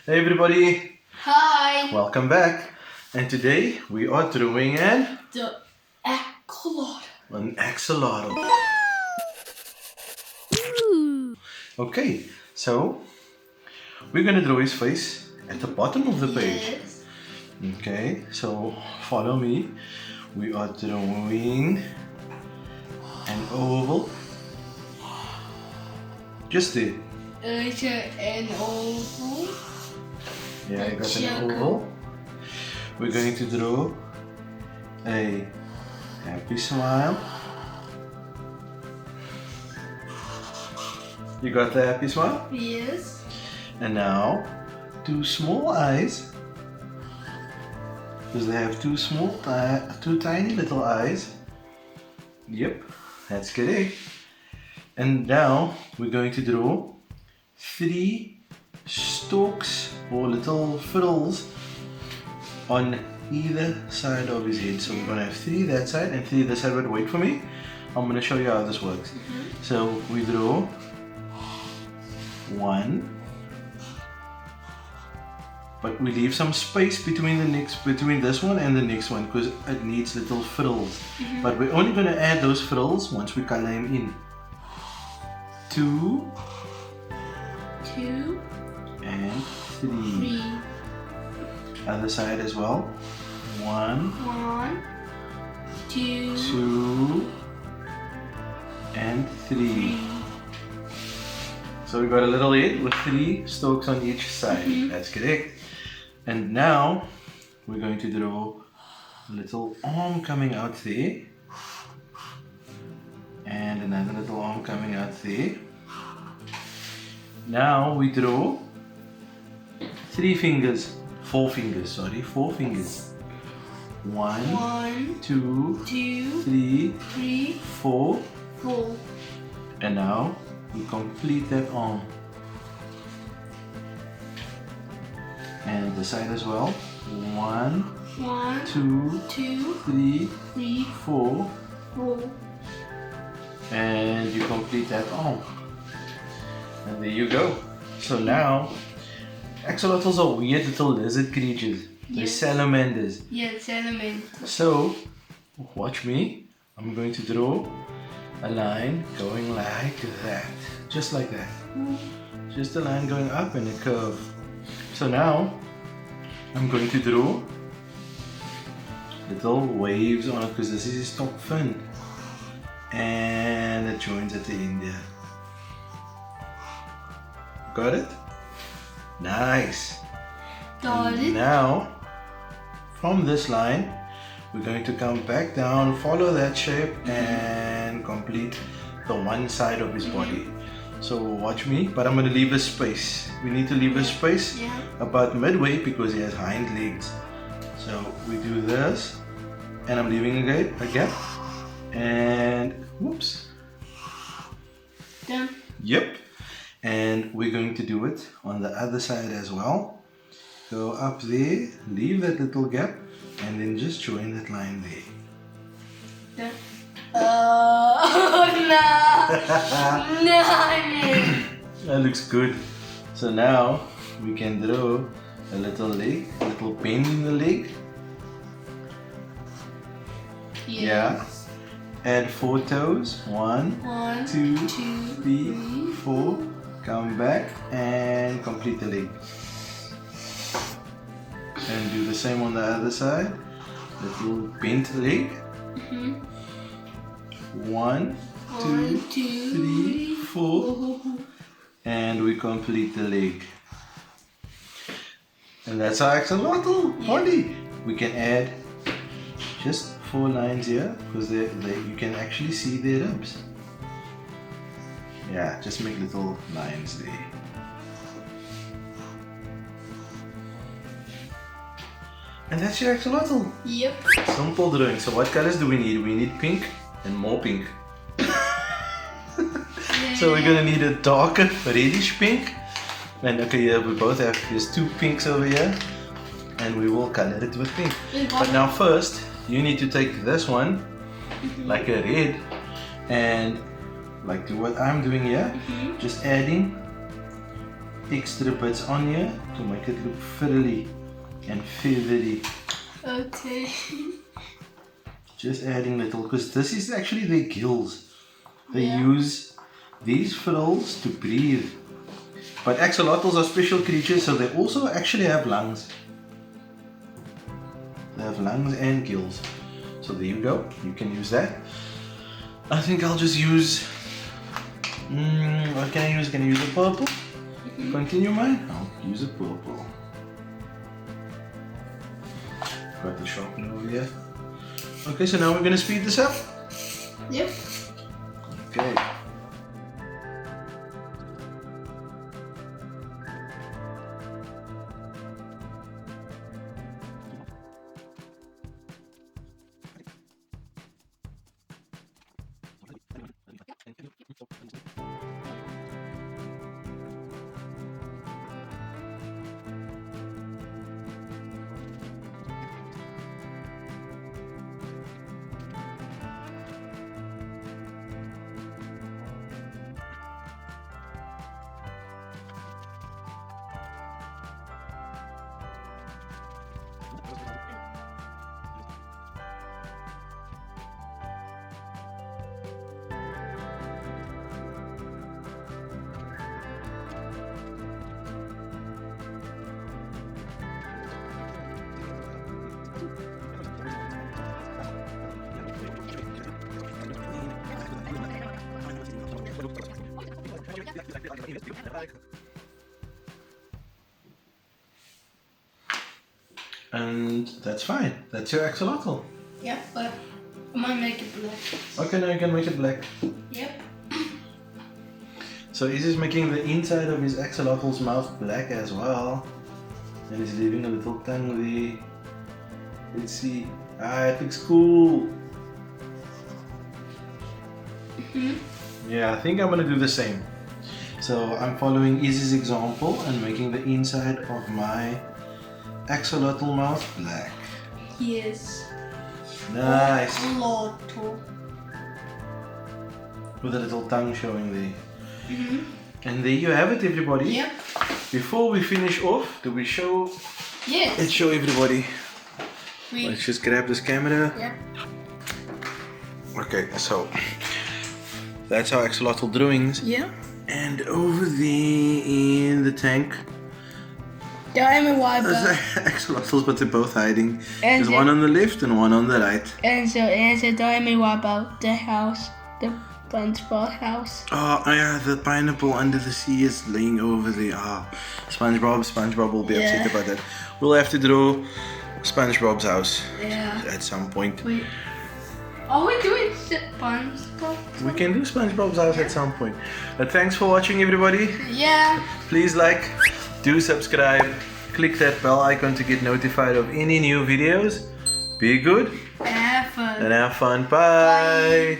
Hey everybody, Hi! welcome back. And today we are drawing The axolotl. an axolotl. Okay, so we're gonna draw his face at the bottom of the page. Yes. Okay, so follow me. We are drawing an oval. Just there. It's an oval. Yeah, I A got an circle. oval. We're going to draw a happy smile. You got the happy smile? Yes. And now, two small eyes. Because they have two tiny little eyes. Yep, that's correct. And now we're going to draw three stalks or little frills on either side of his head. So we're going to have three that side and three this side. But wait for me. I'm going to show you how this works. So we draw one, but we leave some space between this one and the next one because it needs little frills. But we're only going to add those frills once we color him in. Two and three. Other side as well. One, two, and three. So we got a little head with three stalks on each side. That's correct. And now we're going to draw a little arm coming out there. And another little arm coming out there. Now we draw four fingers. One, two, three, four. And now we complete that arm. And the side as well. One, two, three, four. And you complete that arm. And there you go. So now, axolotls are weird little lizard creatures. They're Yes. salamanders. Yes, salamander. So, watch me. I'm going to draw a line going like that. Just like that. Just a line going up and a curve. So now, I'm going to draw little waves on it because this is his top fin. And it joins at the end there. Got it? Nice. Got And it? now, from this line, we're going to come back down, follow that shape, and complete the one side of his body. So watch me, but I'm going to leave a space. We need to leave a space Yeah. about midway because he has hind legs. So we do this, and I'm leaving a gap, and whoops. Done. Yep. And we're going to do it on the other side as well. Go up there, leave that little gap, and then just join that line there. Done. No. That looks good. So now we can draw a little leg, a little bend in the leg. Yeah. Add 4 toes. 1, 2, 3, 4. Come back and complete the leg. And do the same on the other side. Little bent leg. 1, 2, 3, 4. And we complete the leg. And that's our axolotl body. We can add just 4 lines here because you can actually see their ribs. Yeah, just make little lines there. And that's your axolotl. Yep. Simple drawing. So what colors do we need? We need pink and more pink. So we're gonna need a darker reddish pink. And okay, yeah, we both have, there's 2 pinks over here. And we will color it with pink. But now first, you need to take this one, like a red, and like do what I'm doing here. Just adding extra bits on here to make it look frilly and feathery. Okay. Just adding little, because this is actually their gills. They Yeah. use these frills to breathe. But axolotls are special creatures, so they also actually have lungs. They have lungs and gills. So there you go, you can use that. I think I'll just use, what can I use? Can I use a purple? Continue mine? I'll use a purple. Got the sharpener over here. Okay, so now we're going to speed this up. Yep. Okay. And that's fine. That's your axolotl. Yep, but I might make it black. Okay, now you can make it black. Yep. So Izzy's making the inside of his axolotl's mouth black as well. And he's leaving a little tongue there. Let's see. Ah, it looks cool. Yeah, I think I'm gonna do the same. So I'm following Izzy's example and making the inside of my axolotl mouth black. Yes. Nice. Axolotl. With a little tongue showing there. And there you have it, everybody. Yep. Before we finish off, do we show? Yes. Let's show everybody. Let's just grab this camera. Yep. Okay, so that's our axolotl drawings. Yeah. And over there in the tank, Diamond white there's belt. axolotls, but they're both hiding. And There's one on the left and one on the right. And so there's a diamond white belt. The house. The SpongeBob house. Oh yeah, the pineapple under the sea is laying over there. Ah, SpongeBob will be upset about that. We'll have to draw SpongeBob's house Yeah. at some point. Wait. Are we doing SpongeBob? We can do SpongeBob's house at some point. But thanks for watching, everybody. Yeah. Please like, do subscribe, click that bell icon to get notified of any new videos. Be good Have fun. and have fun. Bye.